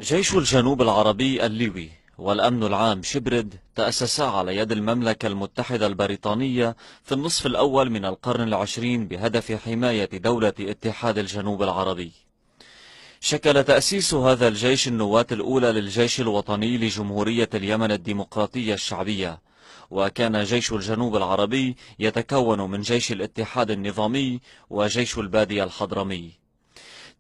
جيش الجنوب العربي الليبي والأمن العام شبرد تأسسا على يد المملكة المتحدة البريطانية في النصف الأول من القرن العشرين بهدف حماية دولة اتحاد الجنوب العربي. شكل تأسيس هذا الجيش النواة الأولى للجيش الوطني لجمهورية اليمن الديمقراطية الشعبية، وكان جيش الجنوب العربي يتكون من جيش الاتحاد النظامي وجيش البادية الحضرمي.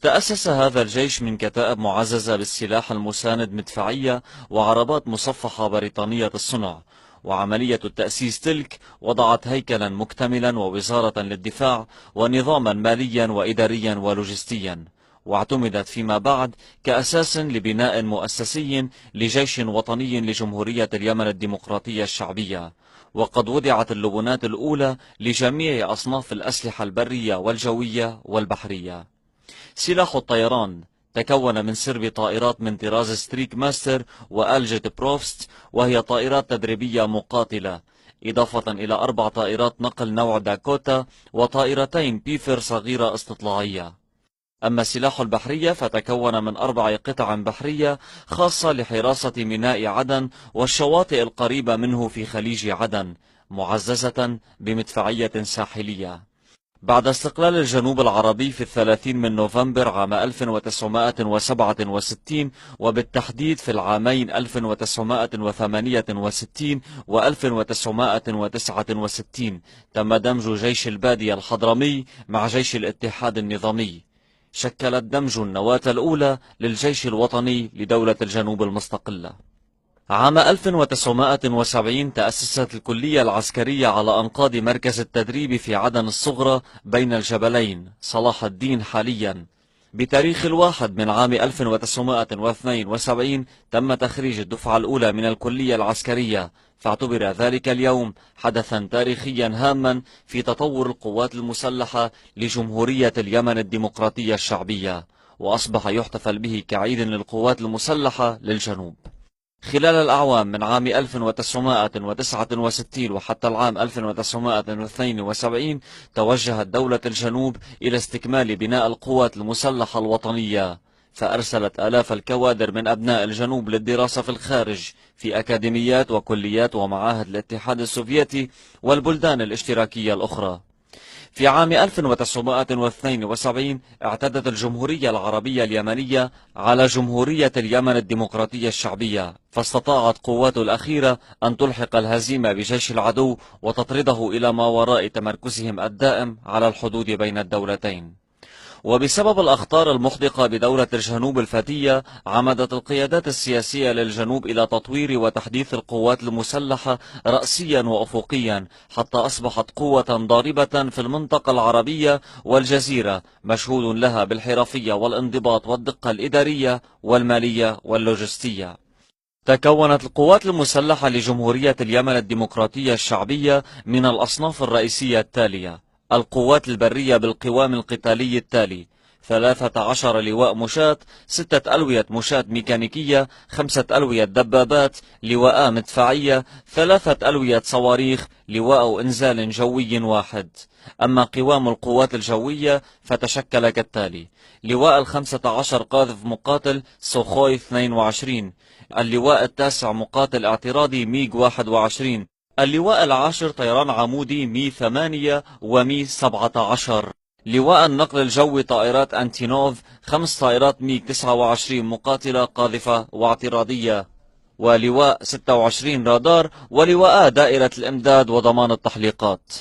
تأسس هذا الجيش من كتائب معززة بالسلاح المساند مدفعية وعربات مصفحة بريطانية الصنع، وعملية التأسيس تلك وضعت هيكلا مكتملا ووزارة للدفاع ونظاما ماليا وإداريا ولوجستيا، واعتمدت فيما بعد كأساس لبناء مؤسسي لجيش وطني لجمهورية اليمن الديمقراطية الشعبية. وقد وضعت اللبنات الأولى لجميع أصناف الأسلحة البرية والجوية والبحرية. سلاح الطيران تكون من سرب طائرات من طراز ستريك ماستر وألجت بروفست، وهي طائرات تدريبية مقاتلة، إضافة إلى 4 طائرات نقل نوع داكوتا وطائرتين بيفر صغيرة استطلاعية. أما السلاح البحرية فتكون من 4 قطع بحرية خاصة لحراسة ميناء عدن والشواطئ القريبة منه في خليج عدن، معززة بمدفعية ساحلية. بعد استقلال الجنوب العربي في 30 من نوفمبر عام 1967، وبالتحديد في العامين 1968 و 1969، تم دمج جيش البادية الحضرمي مع جيش الاتحاد النظامي. شكل الدمج النواة الأولى للجيش الوطني لدولة الجنوب المستقلة. عام 1970 تأسست الكلية العسكرية على أنقاض مركز التدريب في عدن الصغرى بين الجبلين صلاح الدين حاليا. بتاريخ 1 من عام 1972 تم تخريج الدفعة الأولى من الكلية العسكرية، فاعتبر ذلك اليوم حدثا تاريخيا هاما في تطور القوات المسلحة لجمهورية اليمن الديمقراطية الشعبية، وأصبح يحتفل به كعيد للقوات المسلحة للجنوب. خلال الأعوام من عام 1969 وحتى العام 1972 توجهت دولة الجنوب إلى استكمال بناء القوات المسلحة الوطنية، فأرسلت آلاف الكوادر من أبناء الجنوب للدراسة في الخارج في أكاديميات وكليات ومعاهد الاتحاد السوفيتي والبلدان الاشتراكية الأخرى. في عام 1972 اعتدت الجمهورية العربية اليمنية على جمهورية اليمن الديمقراطية الشعبية، فاستطاعت قواته الأخيرة أن تلحق الهزيمة بجيش العدو وتطرده إلى ما وراء تمركزهم الدائم على الحدود بين الدولتين. وبسبب الأخطار المحدقة بدولة الجنوب الفتية، عمدت القيادات السياسية للجنوب إلى تطوير وتحديث القوات المسلحة رأسيا وأفقيا، حتى أصبحت قوة ضاربة في المنطقة العربية والجزيرة، مشهود لها بالحرفية والانضباط والدقة الإدارية والمالية واللوجستية. تكونت القوات المسلحة لجمهورية اليمن الديمقراطية الشعبية من الأصناف الرئيسية التالية: القوات البرية بالقوام القتالي التالي: 13 لواء مشاة، 6 ألوية مشاة ميكانيكية، 5 ألوية دبابات، لواء مدفعية، 3 ألوية صواريخ، لواء إنزال جوي واحد. أما قوام القوات الجوية فتشكل كالتالي: لواء 15 قاذف مقاتل سوخوي 22، اللواء 9 مقاتل اعتراضي ميج 21، اللواء 10 طيران عمودي مي 8 ومي 17، لواء النقل الجوي طائرات أنتينوف 5 طائرات ميج 29 مقاتلة قاذفة واعتراضية، ولواء 26 رادار، ولواء دائرة الإمداد وضمان التحليقات.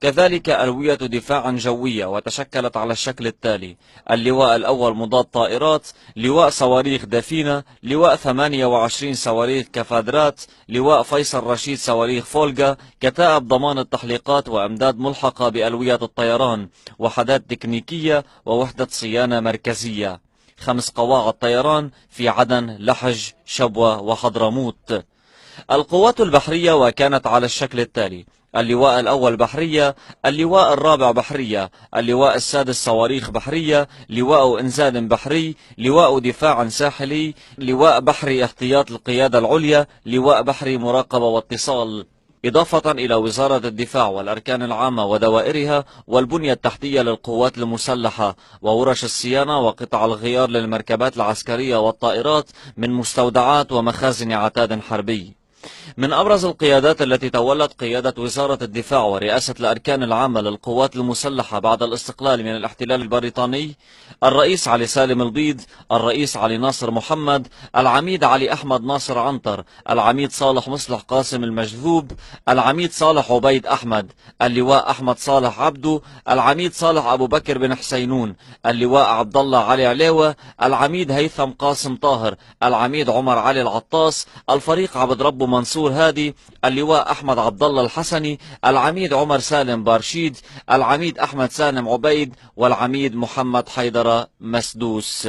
كذلك ألوية دفاع جوية، وتشكلت على الشكل التالي: اللواء الأول مضاد طائرات، لواء صواريخ دفينة، لواء 28 صواريخ كفادرات، لواء فيصل رشيد صواريخ فولجا، كتائب ضمان التحليقات وأمداد ملحقة بألوية الطيران، وحدات تكنيكية ووحدة صيانة مركزية. 5 قواعد طيران في عدن، لحج، شبوة وحضرموت. القوات البحرية وكانت على الشكل التالي: اللواء الأول بحرية، اللواء الرابع بحرية، اللواء السادس صواريخ بحرية، لواء إنزال بحري، لواء دفاع ساحلي، لواء بحري احتياط القيادة العليا، لواء بحري مراقبة واتصال. إضافة إلى وزارة الدفاع والأركان العامة ودوائرها والبنية التحتية للقوات المسلحة وورش الصيانة وقطع الغيار للمركبات العسكرية والطائرات من مستودعات ومخازن عتاد حربي. من أبرز القيادات التي تولت قيادة وزارة الدفاع ورئاسة الأركان العامة للقوات المسلحة بعد الاستقلال من الاحتلال البريطاني الرئيس علي سالم البيض، الرئيس علي ناصر محمد، العميد علي أحمد ناصر عنتر، العميد صالح مصلح قاسم المجذوب، العميد صالح عبيد أحمد، اللواء أحمد صالح عبدو، العميد صالح أبو بكر بن حسينون، اللواء عبد الله علي عليوة، العميد هيثم قاسم طاهر، العميد عمر علي العطاس، الفريق عبد ربه منصور هادي، اللواء أحمد عبد الله الحسني، العميد عمر سالم بارشيد، العميد أحمد سالم عبيد، والعميد محمد حيدر مسدوس.